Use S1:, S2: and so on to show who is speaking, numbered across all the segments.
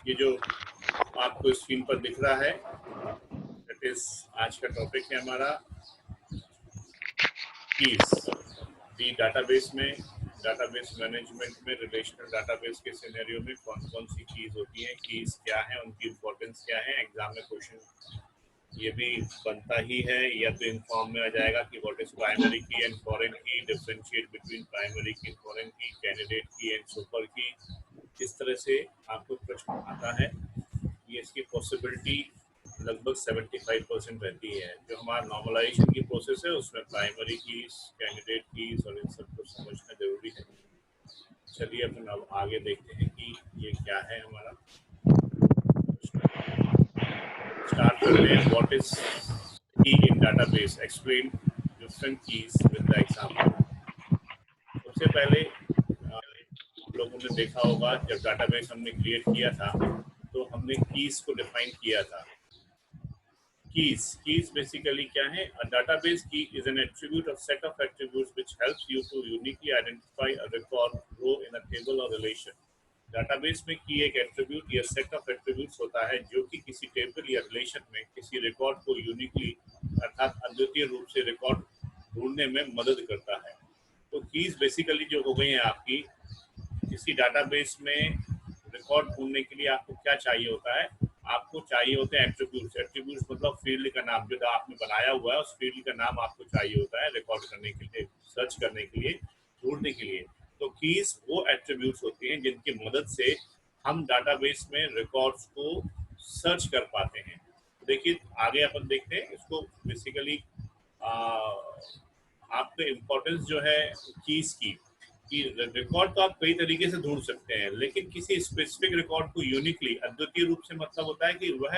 S1: ये जो आपको स्क्रीन पर दिख रहा है दैट इज आज का टॉपिक है हमारा कीज। दी डाटाबेस में, डाटाबेस मैनेजमेंट में, रिलेशनल डाटाबेस के सिनेरियो में कौन कौन सी कीज होती हैं, कीज क्या है, उनकी इंपॉर्टेंस क्या है। एग्जाम में क्वेश्चन ये भी बनता ही है, या तो इन फॉर्म में आ जाएगा कि व्हाट इज प्राइमरी की एंड फॉरेन की, डिफरेंशिएट बिटवीन प्राइमरी की, फॉरेन की, कैंडिडेट की एंड सुपर की। इस तरह से आपको प्रश्न आता है। ये इसकी पॉसिबिलिटी लगभग 75% रहती है। जो हमारा नॉर्मलाइजेशन की प्रोसेस है उसमें प्राइमरी कीज, कैंडिडेट कीज और इन सबको समझना जरूरी है। चलिए अपन अब आगे देखते हैं कि ये क्या है हमारा। स्टार्ट करते हैं। What is key in database, explain different keys with the example. सबसे पहले लोगों ने देखा होगा जब डाटाबेस हमने क्रिएट किया था तो हमने कीज को डिफाइन किया था। Keys basically क्या है? A database key is an attribute of set of attributes which helps you to uniquely identify a record, row in a table or relation. Database में की एक attribute या set of attributes होता है जो कि किसी टेबल या रिलेशन में किसी रिकॉर्ड को यूनिकली अर्थात अद्वितीय रूप से रिकॉर्ड ढूंढने में मदद करता है। तो कीज बेसिकली जो हो गई हैं आपकी, किसी डाटाबेस में रिकॉर्ड ढूंढने के लिए आपको क्या चाहिए होता है? आपको चाहिए होते हैं एट्रीब्यूट्स। एट्रीब्यूट्स मतलब फील्ड का नाम, जो आपने बनाया हुआ है उस फील्ड का नाम आपको चाहिए होता है रिकॉर्ड करने के लिए, सर्च करने के लिए, ढूंढने के लिए। तो कीज वो एट्रीब्यूट्स होती हैं जिनकी मदद से हम डाटाबेस में रिकॉर्ड्स को सर्च कर पाते हैं। देखिए आगे अपन देखते हैं इसको। बेसिकली आपका इम्पोर्टेंस जो है कीज की, कि रिकॉर्ड तो आप कई तरीके से ढूंढ सकते हैं, लेकिन किसी स्पेसिफिक रिकॉर्ड को यूनिकली अद्वितीय रूप से मतलब होता है कि वह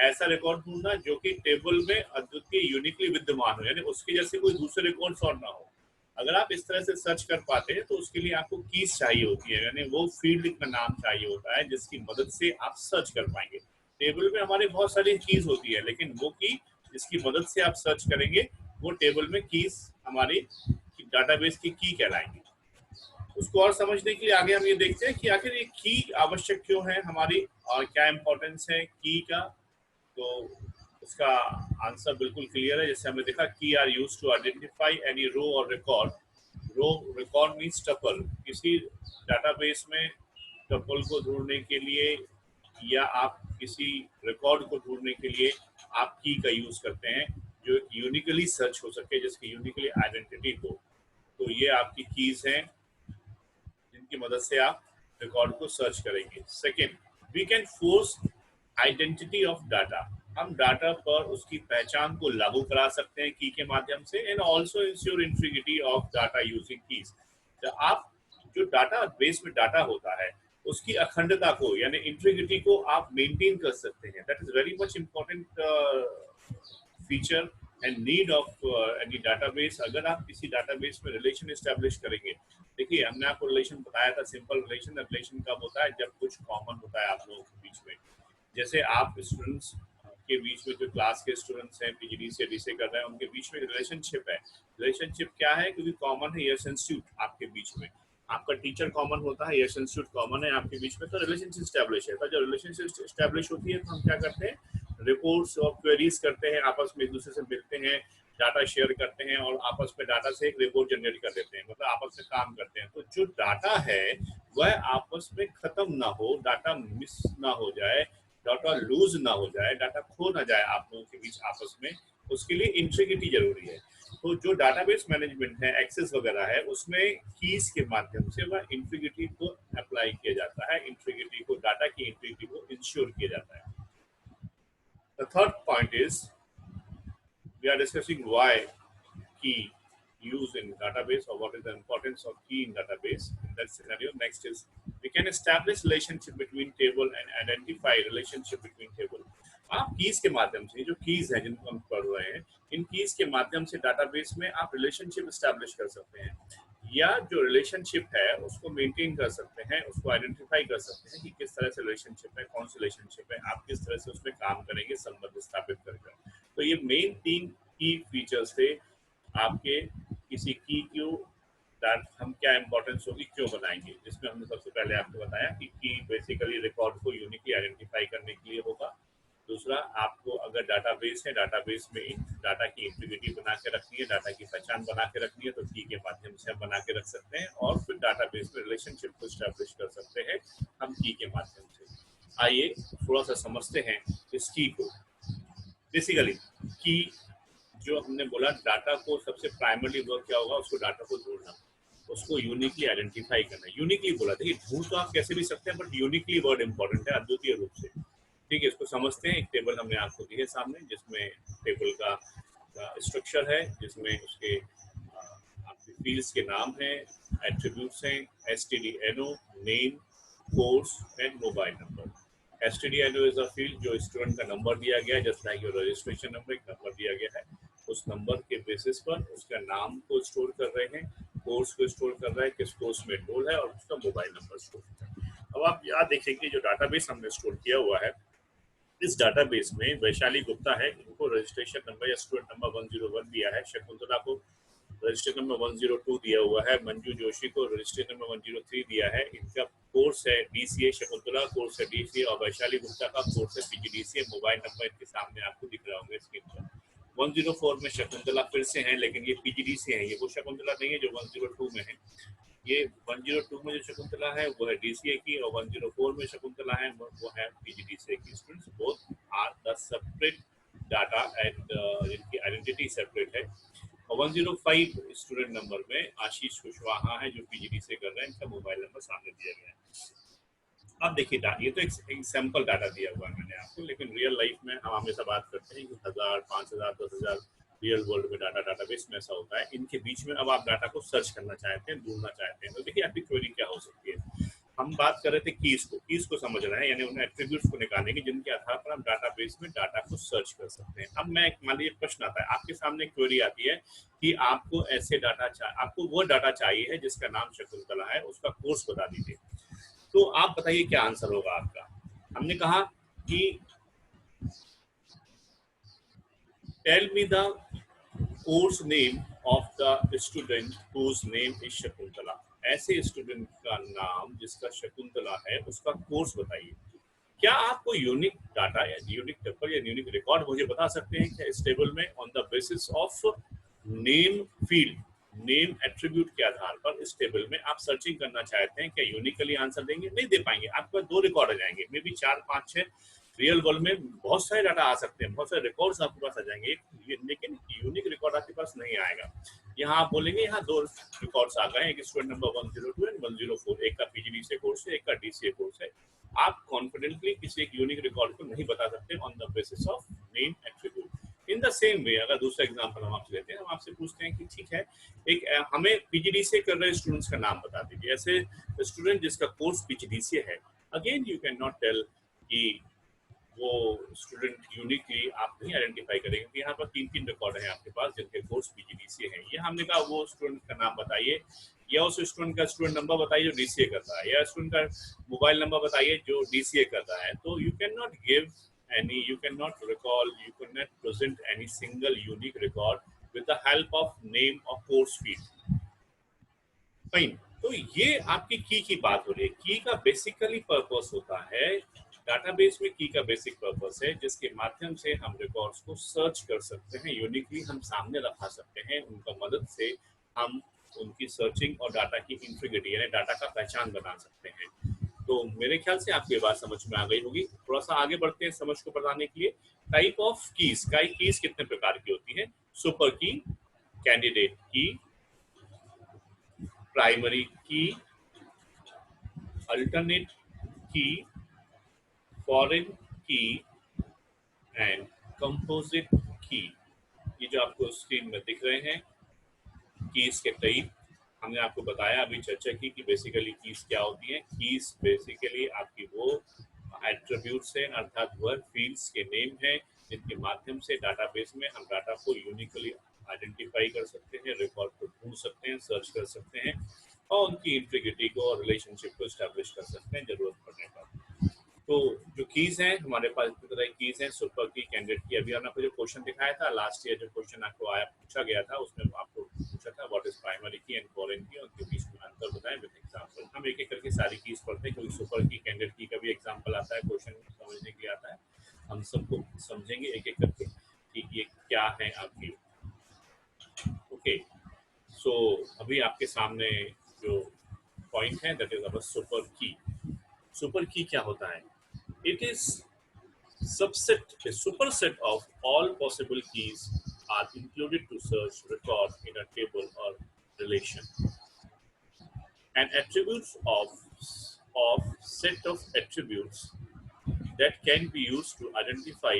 S1: ऐसा रिकॉर्ड ढूंढना जो कि टेबल में अद्वितीय यूनिकली विद्यमान हो, यानी उसके जैसे कोई दूसरे रिकॉर्ड्स और ना हो। अगर आप इस तरह से सर्च कर पाते हैं तो उसके लिए आपको कीज चाहिए होती है, यानी वो फील्ड का नाम चाहिए होता है जिसकी मदद से आप सर्च कर पाएंगे। टेबल में हमारे बहुत सारी कीज होती है, लेकिन वो की जिसकी मदद से आप सर्च करेंगे वो टेबल में कीज हमारी डाटाबेस की कहलाएंगी। उसको और समझने के लिए आगे हम ये देखते हैं कि आखिर ये की आवश्यक क्यों है हमारी, और क्या इंपॉर्टेंस है की का। तो उसका आंसर बिल्कुल क्लियर है। जैसे हमने देखा, key are use to identify any row और record. Row, record means tuple. किसी डाटाबेस में टपल को ढूंढने के लिए या आप किसी रिकॉर्ड को ढूंढने के लिए आप की का यूज करते हैं जो यूनिकली सर्च हो सके, जिसकी यूनिकली आइडेंटिटी हो। तो ये आपकी कीज हैं जिनकी मदद से आप रिकॉर्ड को सर्च करेंगे। Second, we can force identity of data. हम डाटा पर उसकी पहचान को लागू करा सकते हैं की के माध्यम से। And also ensure integrity of data using keys. आप जो डाटा बेस में डाटा होता है उसकी अखंडता को यानी इंटीग्रिटी को आप मेंटेन कर सकते हैं। That is very much important feature and need of any database. अगर आप किसी डाटाबेस में रिलेशन एस्टेब्लिश करेंगे, देखिए हमने आपको रिलेशन बताया था, सिंपल रिलेशन। रिलेशन कब होता है? जब कुछ कॉमन होता है आप लोगों के बीच में। जैसे आप स्टूडेंट्स के बीच में, जो क्लास के स्टूडेंट्स हैं पीजीडी से डीसे कर रहे हैं, उनके बीच में रिलेशनशिप है। रिलेशनशिप क्या है? क्योंकि कॉमन है यस इंस्टीट्यूट आपके बीच में, आपका टीचर कॉमन होता है, यस इंस्टीट्यूट कॉमन है आपके बीच में, तो रिलेशनशिप स्टैब्लिश है। तो जब रिलेशनशिप स्टैब्लिश होती है तो हम क्या करते हैं? रिपोर्ट्स और क्वेरीज करते हैं, आपस में एक दूसरे से मिलते हैं, डाटा शेयर करते हैं और आपस में डाटा से एक रिपोर्ट जनरेट कर देते हैं, मतलब आपस में काम करते हैं। तो जो डाटा है वह आपस में खत्म ना हो, डाटा मिस ना हो जाए, डाटा लूज ना हो जाए, डाटा खो ना जाए आप लोगों के बीच आपस में, उसके लिए इंटीग्रिटी जरूरी है। तो जो डाटाबेस मैनेजमेंट है, एक्सेस वगैरह है, उसमें कीज के माध्यम से वह इंटीग्रिटी को अप्लाई किया जाता है, इंटीग्रिटी को, डाटा की इंटीग्रिटी को इंश्योर किया जाता है। The third point is we are discussing why key use in database, or what is the importance of key in database in that scenario. Next is we can establish relationship between table and identify relationship between table. आप keys के माध्यम से, जो keys है जिनको हम पढ़ रहे हैं, इन कीज के माध्यम से डाटाबेस में आप रिलेशनशिप एस्टैब्लिश कर सकते हैं, या जो रिलेशनशिप है उसको मेंटेन कर सकते हैं, उसको आइडेंटिफाई कर सकते हैं कि किस तरह से रिलेशनशिप है, कौन सी रिलेशनशिप है, आप किस तरह से उसमें काम करेंगे संबंध स्थापित कर। तो ये मेन तीन की फीचर्स थे आपके किसी की को दैट हम क्या इंपॉर्टेंस होगी, क्यों बनाएंगे, जिसमें हमने सबसे पहले आपको बताया कि बेसिकली रिकॉर्ड को यूनिकली आइडेंटिफाई करने के लिए होगा। दूसरा, आपको अगर डाटाबेस है, डाटाबेस में डाटा की इंटीग्रिटी बना के रखनी है, डाटा की पहचान बना के रखनी है, तो की के माध्यम से हम बना के रख सकते हैं और फिर डाटाबेस में रिलेशनशिप को स्टैब्लिश कर सकते हैं हम की के माध्यम से। आइए थोड़ा सा समझते हैं इस की को। बेसिकली की जो हमने बोला, डाटा को सबसे प्राइमरी वर्क क्या होगा, उसको डाटा को जोड़ना, उसको यूनिकली आइडेंटिफाई करना। यूनिकली बोला, देखिए ढूंढ तो आप कैसे भी सकते हैं, बट यूनिकली वर्ड इंपॉर्टेंट है, अद्वितीय रूप से। ठीक है, इसको समझते हैं। एक टेबल हमने आपको दी है सामने, जिसमें टेबल का स्ट्रक्चर है, जिसमें उसके आपके फील्ड्स के नाम है, एट्रीब्यूट्स हैं, stdno, name, course and mobile number. stdno is a field जो स्टूडेंट का नंबर दिया गया है, just like your registration number, एक नंबर दिया गया है, उस नंबर के बेसिस पर उसका नाम को स्टोर कर रहे हैं, कोर्स को स्टोर कर रहा है, किस कोर्स में एनरोल है, और उसका मोबाइल नंबर स्टोर कर रहा है। अब आप याद देखेंगे, जो डाटाबेस हमने स्टोर किया हुआ है, इस डाटाबेस में वैशाली गुप्ता है, इनको रजिस्ट्रेशन नंबर या स्टूडेंट नंबर 101 दिया है, शकुंतला को रजिस्ट्रेशन नंबर 102 दिया हुआ है, मंजू जोशी को रजिस्ट्रेशन नंबर 103 दिया है, इनका कोर्स है डीसीए, शकुंतला कोर्स है डीसीए, और वैशाली गुप्ता का कोर्स है पीजीडीसीए। मोबाइल नंबर इनके सामने आपको दिख रहा होंगे स्क्रीन पर। 104 में शकुंतला फिर से हैं, लेकिन ये पीजीडीसी है, ये वो शकुंतला नहीं है जो 102 में है। ये 102 में जो शकुंतला है वो है डीसीए की, और 104 में शकुंतला है वो है पीजीडीसीए की। Students both are the separate data and इनकी आइडेंटिटी सेपरेट है। और 105 स्टूडेंट नंबर में आशीष कुशवाहा है जो पीजीडी से कर रहे हैं, इनका मोबाइल नंबर सामने दिया गया है। अब देखिए, ये तो एक सैंपल डाटा दिया हुआ है मैंने आपको, लेकिन रियल लाइफ में हम हमेशा बात करते हैं कि 1000, 5000, 10,000 रियल वर्ल्ड में डाटाबेस में ऐसा होता है। इनके बीच में अब आप डाटा को सर्च करना चाहते हैं, ढूंढना चाहते हैं, तो देखिए आपकी क्वेरी क्या हो सकती है। हम बात कर रहे थे कीज को समझ रहे हैं, यानी उन एट्रीब्यूट्स को निकालने की जिनके आधार पर हम डाटाबेस में डाटा को सर्च कर सकते हैं। अब मैं मान लीजिए प्रश्न आता है, आपके सामने क्वेरी आती है कि आपको ऐसे आपको वो डाटा चाहिए है जिसका नाम शकुंतला है, उसका कोर्स बता दीजिए। तो आप बताइए क्या आंसर होगा आपका। हमने कहा कि tell me the course name of the student whose name is Shakuntala. ऐसे स्टूडेंट का नाम जिसका शकुंतला है, उसका कोर्स बताइए। क्या आपको यूनिक डाटा या यूनिक टपल या यूनिक रिकॉर्ड मुझे बता सकते हैं क्या इस टेबल में, on the basis of name field, name attribute के आधार पर इस टेबल में आप सर्चिंग करना चाहते हैं, क्या यूनिकली आंसर देंगे? नहीं दे पाएंगे, आपके पास 2 रिकॉर्ड आ जाएंगे, मे बी 4, 5, 6। रियल वर्ल्ड में बहुत सारे डाटा आ सकते हैं, बहुत सारे रिकॉर्ड्स आपके पास आ जाएंगे, लेकिन यूनिक रिकॉर्ड आपके पास नहीं आएगा। यहाँ आप बोलेंगे यहाँ 2 रिकॉर्ड्स आ गए, एक स्टूडेंट नंबर 102 एंड 104, एक का पीजीडीसीए कोर्स है, एक का डीसीए कोर्स है। आप कॉन्फिडेंटली किसी एक यूनिक रिकॉर्ड को नहीं बता सकते on the basis of name attribute. In the same way, अगर दूसरा एग्जांपल हम आपसे लेते हैं, हम आपसे पूछते हैं कि ठीक है, हमें पीजीडीसीए कर रहे स्टूडेंट्स का नाम बता दीजिए। ऐसे स्टूडेंट जिसका कोर्स पीजीडीसीए है, again you can not tell कि वो स्टूडेंट यूनिकली आप नहीं आइडेंटिफाई करेंगे, क्योंकि यहाँ पर 3 रिकॉर्ड हैं आपके पास जिनके कोर्स पीजीडीसीए हैं। ये हमने कहा वो स्टूडेंट का नाम बताइए, या उस स्टूडेंट का स्टूडेंट नंबर बताइए जो डीसीए कर रहा है, या स्टूडेंट का मोबाइल नंबर बताइए जो डीसीए कर रहा है। तो you can not give any, you cannot recall, you cannot present any single unique record with the help of name or course field. Fine, तो ये आपकी की बात हो रही है। की का बेसिकली पर्पस होता है, डाटाबेस में की का बेसिक पर्पस है जिसके माध्यम से हम रिकॉर्ड्स को सर्च कर सकते हैं, यूनिकली हम सामने रखा सकते हैं, उनका मदद से हम उनकी सर्चिंग और डाटा की इंटीग्रिटी यानी डाटा का पहचान बना सकते हैं। तो मेरे ख्याल से आपको ये बात समझ में आ गई होगी। थोड़ा सा आगे बढ़ते हैं समझ को बढ़ाने के लिए। टाइप ऑफ कीज, कीज कितने प्रकार की होती है? सुपर की, कैंडिडेट की, प्राइमरी की, अल्टरनेट की, फॉरेन की एंड कंपोजिट की। ये जो आपको स्क्रीन में दिख रहे हैं कीज के टाइप, हमने आपको बताया, अभी चर्चा की कि बेसिकली कीज क्या होती है। कीज बेसिकली आपकी वो एट्रीब्यूट्स हैं, अर्थात वह फील्ड्स के नेम हैं जिनके माध्यम से डाटाबेस में हम डाटा को यूनिकली आइडेंटिफाई कर सकते हैं, रिकॉर्ड को ढूंढ सकते हैं, सर्च कर सकते हैं और उनकी इंटीग्रिटी को और रिलेशनशिप को एस्टैब्लिश कर सकते हैं जरूरत पड़ने पर। तो जो कीज हैं हमारे पास इतनी तरह की कीज हैं, सुपर की, कैंडिडेट की। अभी हमने आपको जो क्वेश्चन दिखाया था लास्ट ईयर, जो क्वेश्चन आपको आया पूछा गया था, उसमें आपको पूछा था व्हाट इज प्राइमरी की एंड फॉरेन की, उनके बीच में अंतर बताएं विद एग्जांपल। हम एक एक करके सारी कीज पढ़ते हैं क्योंकि सुपर की कैंडिडेट की का भी एग्जांपल आता है, क्वेश्चन समझने के लिए आता है। हम सबको समझेंगे एक एक करके कि ये क्या है आपकी। ओके, सो अभी आपके सामने जो पॉइंट है दैट इज अवर सुपर की। सुपर की क्या होता है? It is subset, a superset of all possible keys are included to search record in a table or relation. An attribute of set of attributes that can be used to identify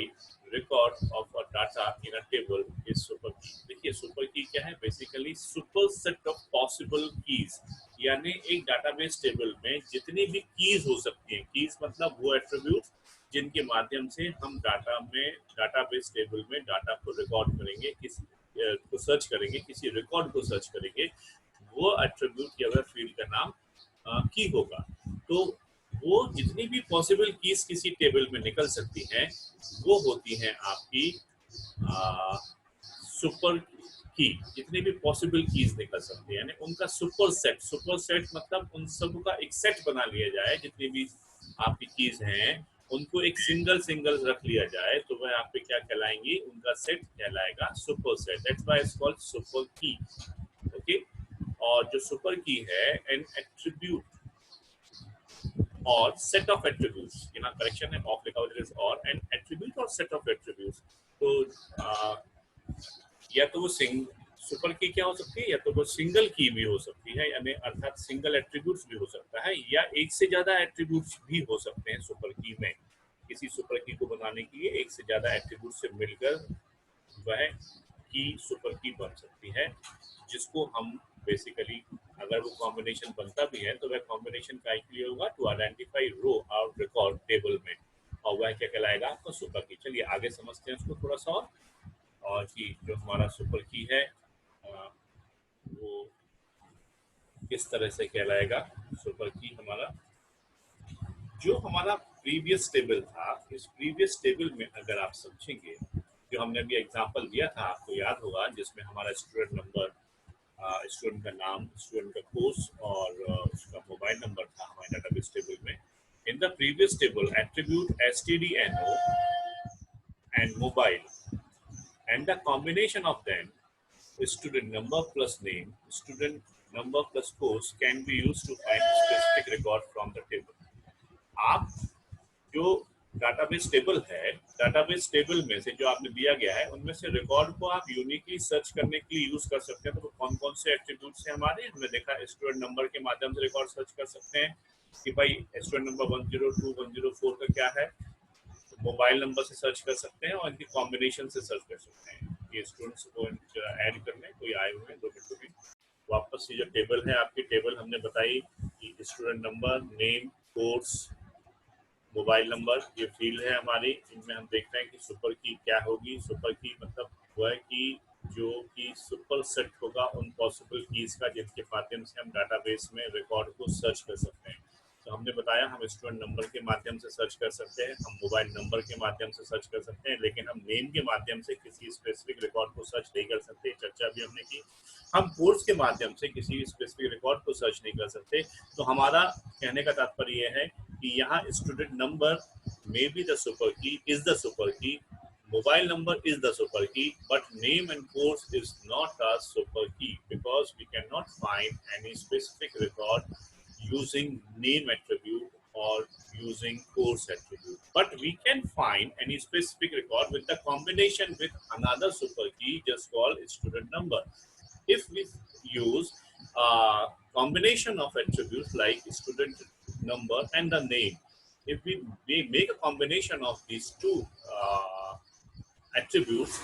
S1: record of a data in a table is super key. देखिए super की क्या है? Basically super set of possible keys, यानी एक database table में जितनी भी keys हो सकती हैं, कीज मतलब वो एट्रीब्यूट्स जिनके माध्यम से हम डाटाबेस टेबल में डाटा को रिकॉर्ड करेंगे, को सर्च करेंगे, किसी रिकॉर्ड को सर्च करेंगे, वो एट्रीब्यूट या वह फील्ड का नाम की होगा। तो वो जितनी भी पॉसिबल कीज किसी टेबल में निकल सकती हैं वो होती हैं आपकी सुपर की। जितनी भी पॉसिबल कीज निकल सकती है यानी उनका सुपर सेट मतलब उन सब का एक सेट बना लिया जाए, जितनी भी आपकी कीज हैं उनको एक सिंगल रख लिया जाए तो वह आप पे क्या कहलाएंगी? उनका सेट कहलाएगा super set. That's why it's called super की। ओके, और जो सुपर की है एन एट्रीब्यूट और सेट ऑफ एट्रीब्यूट्स, यहाँ करेक्शन है, ऑफ लिखा हुआ है और एन एट्रीब्यूट और सेट ऑफ एट्रीब्यूट्स। तो या तो वो सुपर की क्या हो सकती है, या तो वो सिंगल की भी हो सकती है, यानी अर्थात सिंगल एट्रीब्यूट्स भी हो सकता है, या एक से ज्यादा एट्रीब्यूट्स भी हो सकते हैं सुपर की में। किसी सुपर की को बनाने के लिए एक से ज्यादा एट्रीब्यूट से मिलकर वह की सुपर की बन सकती है, जिसको हम बेसिकली अगर वो कॉम्बिनेशन बनता भी है तो वह कॉम्बिनेशन का लिए होगा टू आइडेंटिफाई रो और रिकॉर्ड टेबल में, और वह क्या कहलाएगा? आपका सुपर की। चलिए आगे समझते हैं उसको थोड़ा सा और कि जो हमारा सुपर की है वो किस तरह से कहलाएगा। सुपर की हमारा जो हमारा प्रीवियस टेबल था, इस प्रीवियस टेबल में अगर आप समझेंगे, जो हमने अभी एग्जांपल दिया था आपको याद होगा, जिसमें हमारा स्टूडेंट नंबर, स्टूडेंट का नाम, स्टूडेंट का कोर्स और उसका मोबाइल नंबर था हमारे डाटाबेस टेबल में। In the previous table attribute stdno and mobile and the combination of them, student number plus name, student number plus course can be used to find specific record from the table. आप जो database table है, database table में से जो आपने दिया गया है उनमें से रिकॉर्ड को आप यूनिकली सर्च करने के लिए यूज कर सकते हैं। तो कौन कौन से एट्रीब्यूट्स हैं हमारे? हमने देखा स्टूडेंट नंबर के माध्यम से रिकॉर्ड सर्च कर सकते हैं कि भाई स्टूडेंट नंबर 102 104 का क्या है। मोबाइल नंबर से सर्च कर सकते हैं और इनकी कॉम्बिनेशन से सर्च कर सकते हैं। ये स्टूडेंट्स को ऐड करने कोई आए हुए हैं 2 मिनट में। वापस ये जो टेबल है आपकी, टेबल हमने बताई कि student number, name, course, mobile number, ये फील्ड है हमारी। इनमें हम देखते हैं कि सुपर की क्या होगी। सुपर की मतलब वह की जो कि सुपर सेट होगा उन पॉसिबल कीज का जिनके माध्यम से हम डाटाबेस में रिकॉर्ड को सर्च कर सकते हैं। तो हमने बताया हम स्टूडेंट नंबर के माध्यम से सर्च कर सकते हैं, हम मोबाइल नंबर के माध्यम से सर्च कर सकते हैं, लेकिन हम नेम के माध्यम से किसी स्पेसिफिक रिकॉर्ड को सर्च नहीं कर सकते। चर्चा भी हमने की। हम कोर्स के माध्यम से किसी स्पेसिफिक रिकॉर्ड को सर्च नहीं कर सकते। तो हमारा कहने का तात्पर्य यह है कि यहाँ student number may be the super की, इज द सुपर की, mobile number is the super key, but name and course is not a super key because we cannot find any specific record using name attribute or using course attribute. But we can find any specific record with the combination with another super key just called student number. If we use a combination of attributes like student number and the name, if we make a combination of these two attributes,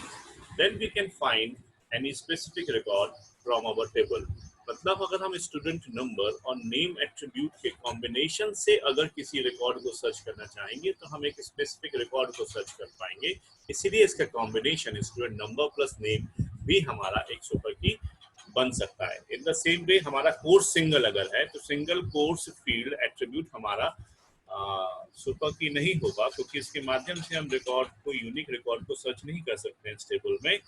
S1: then we can find any specific record from our table. मतलब अगर हम student number और name attribute के combination से अगर किसी record को search करना चाहेंगे तो हम एक स्पेसिफिक रिकॉर्ड को सर्च कर पाएंगे। इसीलिए इसका combination student number plus name भी हमारा एक सुपर की बन सकता है। इन द सेम वे हमारा कोर्स सिंगल अगर है तो सिंगल कोर्स फील्ड एट्रीब्यूट हमारा सुपर की नहीं होगा, क्योंकि इसके माध्यम से हम रिकॉर्ड को, यूनिक रिकॉर्ड को सर्च नहीं कर सकते हैं इस टेबल में।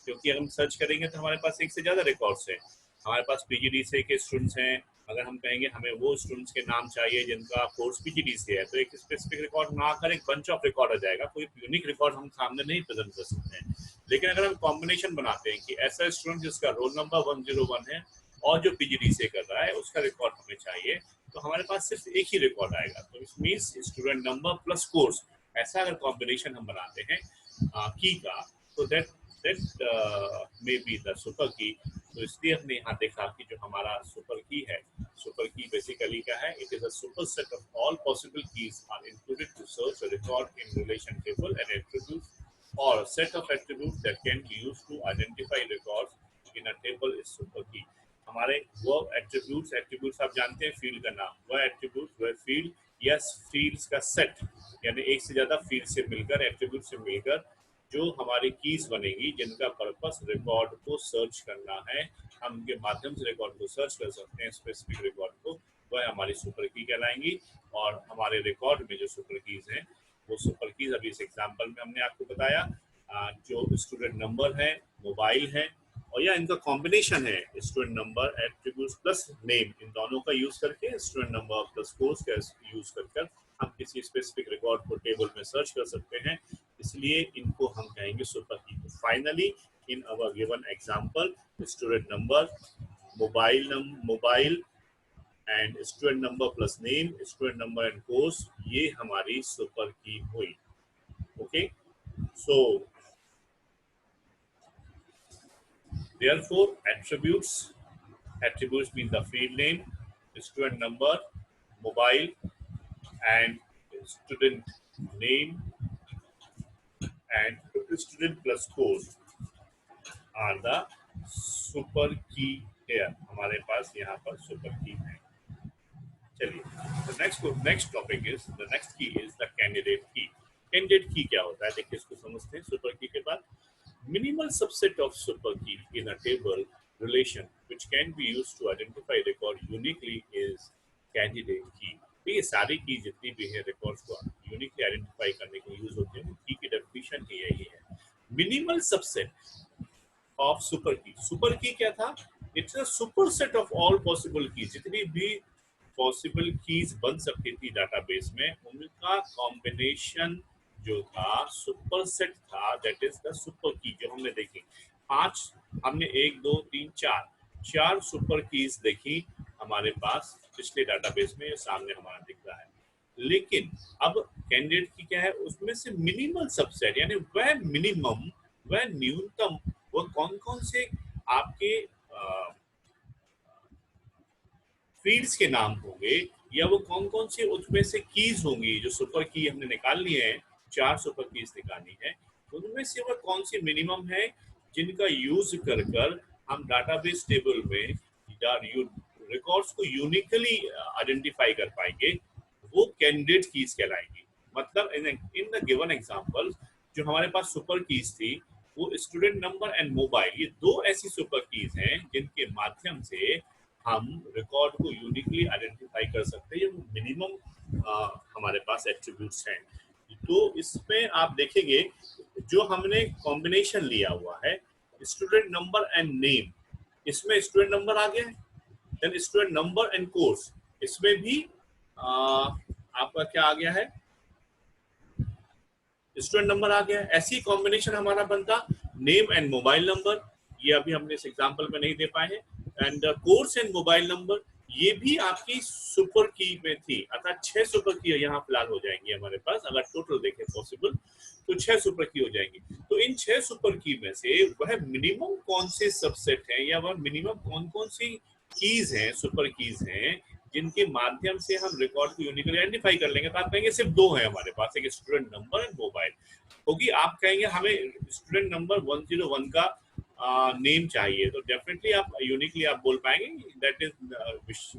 S1: क्योंकि अगर हम सर्च करेंगे तो हमारे पास एक से ज़्यादा रिकॉर्ड्स हैं। हमारे पास पीजीडीसीए के स्टूडेंट्स हैं, अगर हम कहेंगे हमें वो स्टूडेंट्स के नाम चाहिए जिनका कोर्स पीजीडीसीए है, तो एक स्पेसिफिक रिकॉर्ड ना कर एक बंच ऑफ रिकॉर्ड आ जाएगा, कोई यूनिक रिकॉर्ड हम सामने नहीं प्रेजेंट कर सकते हैं। लेकिन अगर हम कॉम्बिनेशन बनाते हैं कि ऐसा स्टूडेंट जिसका रोल नंबर 101 है और जो पीजीडीसीए कर रहा है उसका रिकॉर्ड हमें चाहिए, तो हमारे पास सिर्फ एक ही रिकॉर्ड आएगा। तो it means student number plus course, ऐसा अगर कॉम्बिनेशन हम बनाते हैं की का, तो that may be the super की। तो इसलिए हमने यहाँ देखा कि जो हमारा सुपर की है, सुपर की बेसिकली क्या है, it is a super set of all possible keys are included to search a record in relation table and attributes or set of attributes that can be used to identify records in a table is super key। हमारे वो attributes आप जानते हैं field का नाम, वह attributes वह field या फील्ड्स का सेट, यानी एक से ज्यादा फील्ड से मिलकर एट्रीब्यूट से मिलकर जो हमारी कीज बनेगी जिनका पर्पस रिकॉर्ड को सर्च करना है, हम उनके माध्यम से रिकॉर्ड को सर्च कर सकते हैं स्पेसिफिक रिकॉर्ड को, वह हमारी सुपर की कहलाएंगी। और हमारे रिकॉर्ड में जो सुपर कीज हैं वो सुपर कीज अभी इस एग्जांपल में हमने आपको बताया, जो स्टूडेंट नंबर है, मोबाइल है, और या इनका कॉम्बिनेशन है student number attributes plus name, इन दोनों का यूज करके स्टूडेंट नंबर प्लस कोर्स का यूज कर हम किसी स्पेसिफिक रिकॉर्ड को टेबल में सर्च कर सकते हैं, इसलिए इनको हम कहेंगे super key. Finally in our given example student number, mobile and student number plus name, student number and course, ये हमारी सुपर की हुई। Okay, so therefore attributes mean the field name, student number, mobile and student name and student plus course are the super key here। हमारे पास यहाँ पर super key है। चलिए, the next topic is the next key is the candidate key। candidate key क्या होता है, देखिए इसको समझते हैं। super key के बाद minimal subset of super key in a table relation which can be used to identify record uniquely is candidate key। तो ये सारी की जितनी भी है रिकॉर्ड्स को यूनिकली आइडेंटिफाई करने के लिए यूज होती है, की की डेफिनेशन ही यही है। मिनिमल सबसेट ऑफ सुपर की। सुपर की क्या था, it's a super set of all possible की, जितनी भी पॉसिबल कीज बन सकती थी डाटाबेस में उनका कॉम्बिनेशन जो था सुपर सेट था, दैट इज द सुपर की। जो हमने देखी पांच, हमने 1 2 3 4 सुपर कीज देखी हमारे पास पिछले डाटाबेस में, सामने हमारा दिख रहा है। लेकिन अब कैंडिडेट की क्या है, उसमें से मिनिमल सबसेट यानी वह मिनिमम, वह न्यूनतम, वह कौन कौन से आपके फील्ड्स के नाम होंगे या वो कौन कौन से उसमें से कीज होंगी, जो सुपर की हमने निकाल लिए हैं, 4 सुपर कीज निकालनी है, उनमें से वह कौन सी मिनिमम है जिनका यूज कर हम डाटाबेस टेबल में रिकॉर्ड्स को यूनिकली आइडेंटिफाई कर पाएंगे, वो कैंडिडेट कीज कहलाएंगी। मतलब इन द गिवन एग्जांपल जो हमारे पास सुपर कीज थी वो स्टूडेंट नंबर एंड मोबाइल, ये 2 ऐसी सुपर कीज हैं जिनके माध्यम से हम रिकॉर्ड को यूनिकली आइडेंटिफाई कर सकते हैं, मिनिमम हमारे पास एट्रीब्यूट्स हैं। तो इसमें आप देखेंगे जो हमने कॉम्बिनेशन लिया हुआ है स्टूडेंट नंबर एंड नेम, इसमें स्टूडेंट नंबर आ गया है, then student number and course, इसमें भी आपका क्या आ गया है, स्टूडेंट नंबर आ गया है। ऐसी कॉम्बिनेशन हमारा बनता नेम एंड मोबाइल नंबर, ये अभी हमने इस एग्जांपल में नहीं दे पाए हैं, and course and mobile number, ये भी आपकी सुपर की में थी, अर्थात 6 सुपर की यहाँ फिलहाल हो जाएंगी हमारे पास, अगर टोटल देखें पॉसिबल तो 6 सुपर की हो जाएंगी। तो इन 6 सुपर की में से वह मिनिमम कौन से सबसेट हैं या वह मिनिमम कौन कौन सी कीज हैं, सुपर कीज हैं, जिनके माध्यम से हम रिकॉर्ड को यूनिकली आइडेंटिफाई कर लेंगे। तो आप कहेंगे सिर्फ 2 हैं हमारे पास, एक स्टूडेंट नंबर एंड मोबाइल होगी। आप कहेंगे हमें स्टूडेंट नंबर 101 का नेम चाहिए, तो डेफिनेटली आप यूनिकली आप बोल पाएंगे दैट इज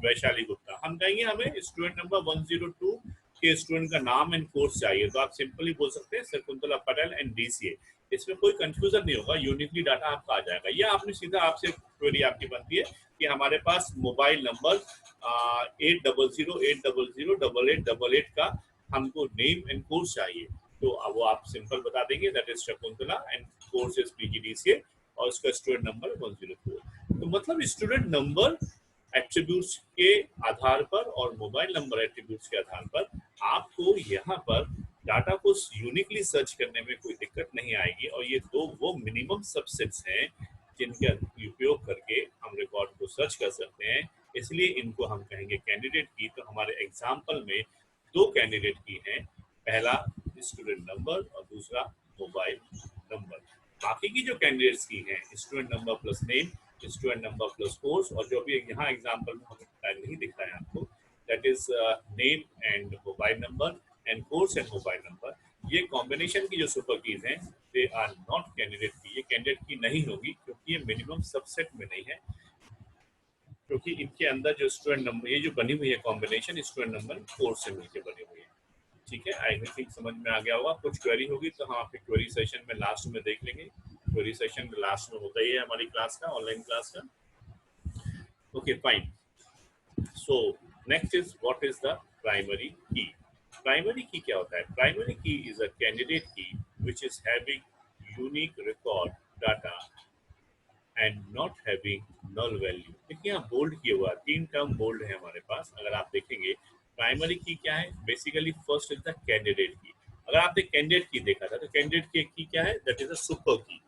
S1: वैशाली गुप्ता। हम कहेंगे हमें स्टूडेंट नंबर 102 के स्टूडेंट का नाम एंड कोर्स चाहिए, तो आप सिंपली बोल सकते हैं शकुंतला पटेल एंड डीसीए। इसमें कोई कंफ्यूजन नहीं होगा, यूनिकली डाटा आपका आ जाएगा। या आपने सीधा आपसे क्वेरी आपकी बनती है कि हमारे पास मोबाइल नंबर 8008008888 का हमको नेम एंड कोर्स चाहिए, तो वो आप सिंपल बता देंगे that is Shakuntala and course is PGDCA, और उसका स्टूडेंट नंबर 104। तो मतलब स्टूडेंट नंबर एट्रीब्यूट्स के आधार पर और मोबाइल नंबर एट्रीब्यूट्स के आधार पर आपको यहाँ पर डाटा को यूनिकली सर्च करने में कोई दिक्कत नहीं आएगी। और ये दो वो मिनिमम सबसेट्स हैं जिनके उपयोग करके हम रिकॉर्ड को सर्च कर सकते हैं, इसलिए इनको हम कहेंगे कैंडिडेट की। तो हमारे एग्जाम्पल में दो कैंडिडेट की हैं, पहला स्टूडेंट नंबर और दूसरा मोबाइल नंबर। बाकी की जो कैंडिडेट्स की हैं student number plus name, student number plus course, और जो भी यहाँ एग्जाम्पल में हमें नहीं दिख रहा है आपको, that is name and mobile number and course and mobile number. ये कॉम्बिनेशन की जो सुपर कीज हैं दे आर नॉट कैंडिडेट की, ये कैंडिडेट की नहीं होगी क्योंकि ये मिनिमम सबसेट में नहीं है, क्योंकि इनके अंदर जो स्टूडेंट नंबर ये जो बनी हुई है कॉम्बिनेशन स्टूडेंट नंबर कोर्स से मिलकर बनी हुई है। ठीक है, आई थिंक समझ में आ गया होगा। कुछ क्वेरी होगी तो हम आपके क्वेरी सेशन में लास्ट में देख लेंगे। क्वेरी सेशन में लास्ट में होता ही है हमारी क्लास का, ऑनलाइन क्लास का। Okay fine. So next is what is the primary key. Primary key क्या होता है? Primary key is a candidate key which is having unique record data and not having null value. देखिए यहाँ bold किया हुआ, तीन term bold है हमारे पास। अगर आप देखेंगे प्राइमरी की क्या है, basically first is the candidate की। अगर आपने कैंडिडेट की देखा था तो कैंडिडेट की क्या है, दैट इज अ सुपर की।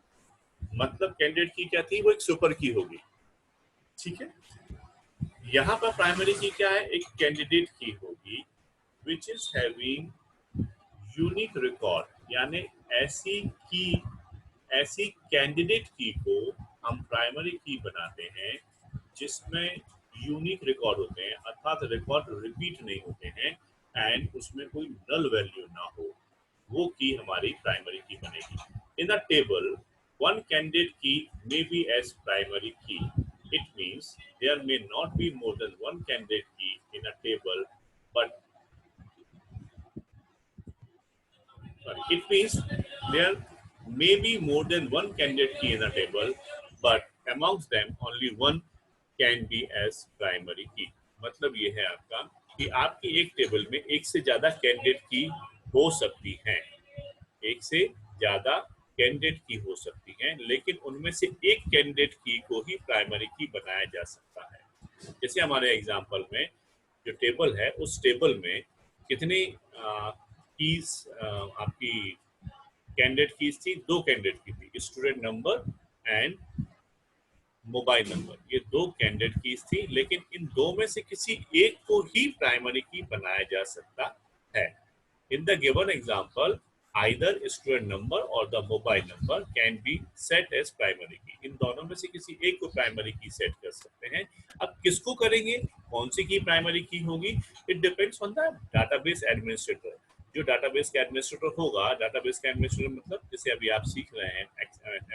S1: मतलब कैंडिडेट की क्या थी, वो एक सुपर की होगी। ठीक है, यहाँ पर प्राइमरी की क्या है, एक कैंडिडेट की होगी which is having unique record, यानी ऐसी की, ऐसी कैंडिडेट की को हम प्राइमरी की बनाते हैं जिसमें यूनिक रिकॉर्ड होते हैं, अर्थात रिकॉर्ड रिपीट नहीं होते हैं एंड उसमें कोई नल वैल्यू ना हो, वो की हमारी प्राइमरी की बनेगी। In the table one candidate key may be as primary key. It means there may not be more than one candidate key in a table, but it means there may be more than one candidate key in a table, but amongst them only one can be as primary key. मतलब ये है आपका कि आपकी एक table में एक से ज्यादा कैंडिडेट की हो सकती हैं, एक से ज्यादा कैंडिडेट की हो सकती हैं, लेकिन उनमें से एक कैंडिडेट की को ही प्राइमरी की बनाया जा सकता है। जैसे हमारे एग्जांपल में जो टेबल है उस टेबल में कितनी कीज आपकी कैंडिडेट कीज थी, दो कैंडिडेट की थी, student number and mobile number, ये दो कैंडिडेट कीज थी, लेकिन इन दो में से किसी एक को ही प्राइमरी की बनाया जा सकता है। In the given example either student number or the mobile number can be set as primary key. इन दोनों में से किसी एक को प्राइमरी की सेट कर सकते हैं। अब किसको करेंगे, कौन सी की प्राइमरी की होगी, it depends on the database administrator. जो डाटाबेस का एडमिनिस्ट्रेटर होगा, डाटाबेस का एडमिनिस्ट्रेटर मतलब जैसे अभी आप सीख रहे हैं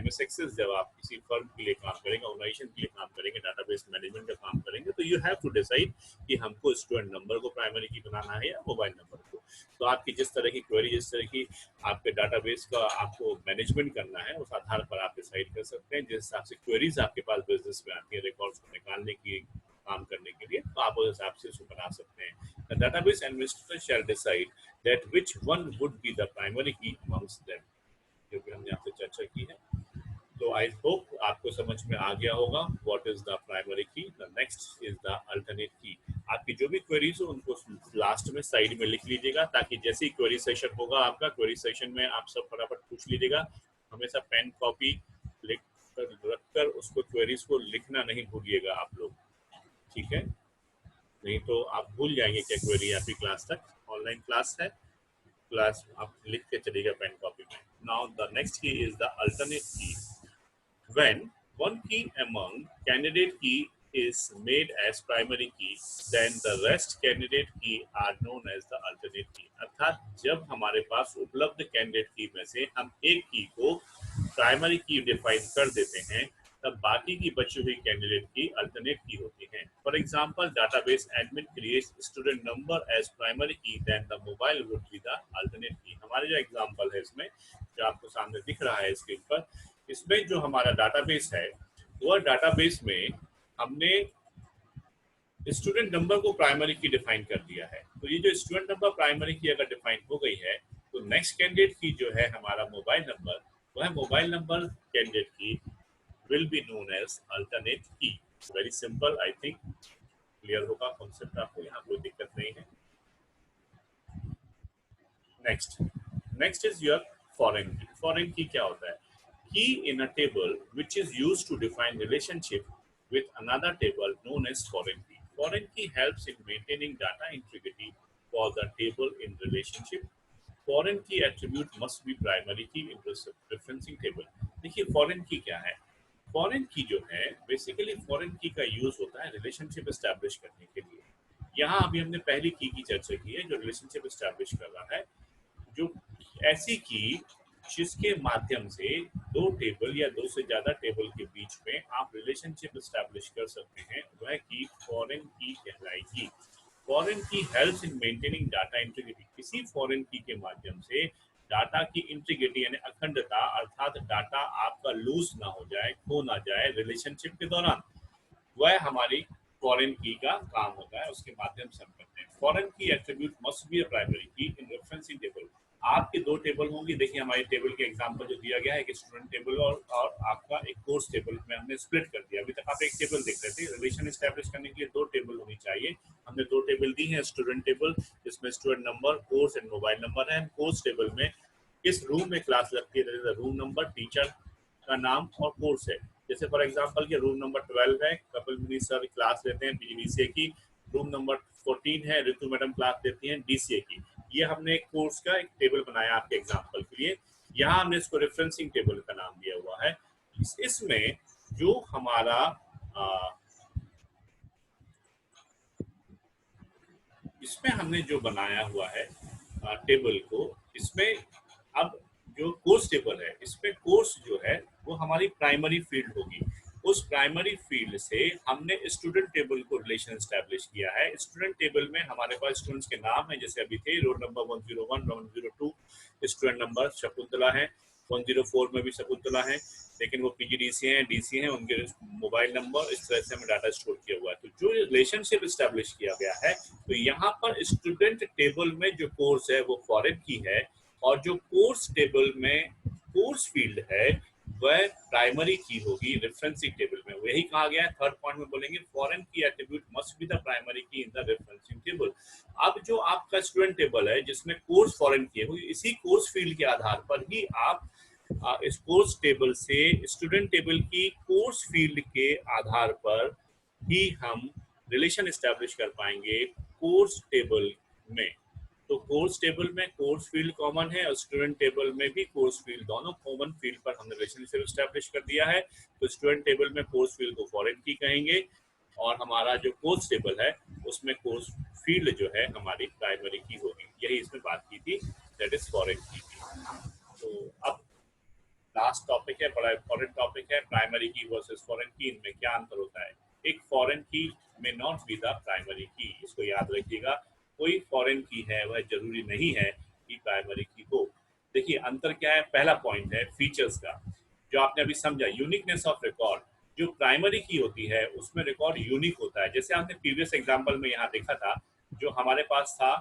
S1: एमएस एक्सेल, जब आप किसी फर्म के लिए काम करेंगे, ऑर्गेनाइजेशन के लिए काम करेंगे, डाटाबेस मैनेजमेंट का काम करेंगे, तो यू हैव टू डिसाइड कि हमको स्टूडेंट नंबर को प्राइमरी की बनाना है या मोबाइल नंबर को। तो आपकी जिस तरह की क्वेरी, जिस तरह की आपके डाटाबेस का आपको मैनेजमेंट करना है, उस आधार पर आप डिसाइड कर सकते हैं। जिस हिसाब से क्वेरीज आपके पास बिजनेस में आती है रिकॉर्ड्स को निकालने की, काम करने के लिए, तो आप उस हिसाब से उसको बना सकते हैं। The database administrator shall decide that which one would be the primary key amongst them, जो कि हमने आपसे चर्चा की है। तो आई होप आपको समझ में आ गया होगा व्हाट इज द प्राइमरी की। The next is the alternate की। आपकी जो भी क्वेरीज हो उनको लास्ट में साइड में लिख लीजिएगा, ताकि जैसे ही क्वेरी सेशन होगा आपका, क्वेरी सेशन में आप सब फटाफट पूछ लीजिएगा। हमेशा पेन कॉपी लिख कर रखकर उसको क्वेरीज को लिखना नहीं भूलिएगा आप लोग, ठीक है? नहीं तो आप भूल जाएंगे क्या क्वेरी आपकी क्लास तक। ऑनलाइन क्लास है, क्लास आप लिख के चलिएगा पेन कॉपी में। नाउ द नेक्स्ट की इज द अल्टरनेट की। When one key among candidate key is made as primary key, then the rest candidate key are known as the alternate key. अर्थात जब हमारे पास उपलब्ध कैंडिडेट की में से हम एक की को प्राइमरी की डिफाइन कर देते हैं, तब बाकी की बची हुई कैंडिडेट की अल्टरनेट की होती हैं। For example, database admin creates student number as primary key, then the mobile would be the alternate key. हमारे जो एग्जांपल है इसमें, जो आपको सामने दिख रहा है स्क्रीन पर, इसमें जो हमारा डाटाबेस है, वह डाटाबेस में हमने स्टूडेंट नंबर को प्राइमरी की डिफाइन कर दिया है। तो ये जो स्टूडेंट नंबर प्राइमरी की अगर डिफाइन हो गई है, तो नेक्स्ट कैंडिडेट की जो है हमारा मोबाइल नंबर, वह मोबाइल नंबर कैंडिडेट की will be known as alternate key. Very simple, I think clear होगा कॉन्सेप्ट आपको, यहाँ कोई दिक्कत नहीं है। Next is your foreign key. Foreign key क्या होता है? Key in a table which is used to define relationship with another table known as foreign key. Foreign key helps in maintaining data integrity for the table in relationship. Foreign key attribute must be primary key in referencing table. देखिए foreign key क्या है? Foreign की जो है basically foreign की का use होता है रिलेशनशिप एस्टैब्लिश करने के लिए। यहाँ अभी हमने पहली की चर्चा की है जो रिलेशनशिप एस्टैब्लिश कर रहा है, जो ऐसी की जिसके माध्यम से दो टेबल या दो से ज्यादा टेबल के बीच में आप रिलेशनशिप एस्टैब्लिश कर सकते हैं, वह की फॉरेन की कहलाएगी। फॉरेन की helps in maintaining data integrity. किसी फॉरेन की के माध्यम से डाटा की इंटीग्रिटी यानी अखंडता, अर्थात डाटा आपका लूज ना हो जाए, खो ना जाए रिलेशनशिप के दौरान, वह हमारी फॉरेन की का काम होता है, उसके माध्यम से हम करते हैं। फॉरेन की attribute must be a primary की इन रेफरेंसिंग टेबल। आपके दो टेबल होंगी, देखिए हमारे टेबल के एग्जांपल जो दिया गया है एक स्टूडेंट टेबल और आपका एक कोर्स टेबल में हमने स्प्लिट कर दिया। अभी तक आप एक टेबल देख रहे थे, रिलेशन एस्टैब्लिश करने के लिए दो टेबल होनी चाहिए। हमने दो टेबल दी है, स्टूडेंट टेबल जिसमें student number, course and mobile number है। कोर्स टेबल में किस रूम में क्लास लगती है, रूम नंबर, टीचर का नाम और कोर्स है। जैसे फॉर एग्जांपल के रूम नंबर 12 है, कपिल मुनि सर क्लास लेते हैं पीजीडीसीए की। रूम नंबर 14 है, ऋतु मैडम क्लास लेती हैं डीसीए की। ये हमने एक कोर्स का एक टेबल बनाया आपके एग्जांपल के लिए। यहाँ हमने इसको रेफरेंसिंग टेबल का नाम दिया हुआ है। इसमें जो हमारा इसमें हमने जो बनाया हुआ है टेबल को, इसमें अब जो कोर्स टेबल है, इसमें कोर्स जो है वो हमारी प्राइमरी फील्ड होगी। उस प्राइमरी फील्ड से हमने स्टूडेंट टेबल को रिलेशन एस्टैब्लिश किया है। स्टूडेंट टेबल में हमारे पास स्टूडेंट्स के नाम है, जैसे अभी थे roll number 101, 102, student number Shakuntala है, 104 में भी शकुंतला है, लेकिन वो पीजीडीसी हैं, डीसी हैं, उनके मोबाइल नंबर, इस तरह से हमें डाटा स्टोर किया हुआ है। तो जो रिलेशनशिप एस्टैब्लिश किया गया है, तो यहाँ पर स्टूडेंट टेबल में जो कोर्स है वो फॉरेन की है, और जो कोर्स टेबल में कोर्स फील्ड है वह प्राइमरी की होगी रेफरेंसिंग टेबल में। वही कहा गया है, थर्ड पॉइंट में बोलेंगे फॉरेन की attribute must be the primary की इन द रेफरेंसिंग टेबल। अब जो आपका स्टूडेंट टेबल है जिसमें कोर्स फॉरेन की है, इसी कोर्स फील्ड के आधार पर ही आप इस कोर्स टेबल से स्टूडेंट टेबल की कोर्स फील्ड के आधार पर ही हम रिलेशन एस्टैब्लिश कर पाएंगे कोर्स टेबल में। तो कोर्स टेबल में कोर्स फील्ड कॉमन है और स्टूडेंट टेबल में भी कोर्स फील्ड, दोनों कॉमन फील्ड पर हमने रिलेशनशिप एस्टैब्लिश कर दिया है। तो स्टूडेंट टेबल में कोर्स फील्ड को फॉरेन की कहेंगे, और हमारा जो कोर्स टेबल है उसमें कोर्स फील्ड जो है हमारी प्राइमरी की होगी। यही इसमें बात की थी, दैट इज फॉरेन की। तो अब लास्ट टॉपिक है, बड़ा इंपॉर्टेंट टॉपिक है, प्राइमरी की वर्सेस फॉरेन की, इनमें क्या अंतर होता है। एक फॉरेन की में नॉट बी द प्राइमरी की, इसको याद रखिएगा। कोई फॉरेन की है वह जरूरी नहीं है कि प्राइमरी की हो। देखिए अंतर क्या है, पहला पॉइंट है फीचर्स का, जो आपने अभी समझा, यूनिकनेस ऑफ रिकॉर्ड। जो प्राइमरी की होती है उसमें रिकॉर्ड यूनिक होता है। जैसे आपने प्रीवियस एग्जांपल में यहाँ देखा था, जो हमारे पास था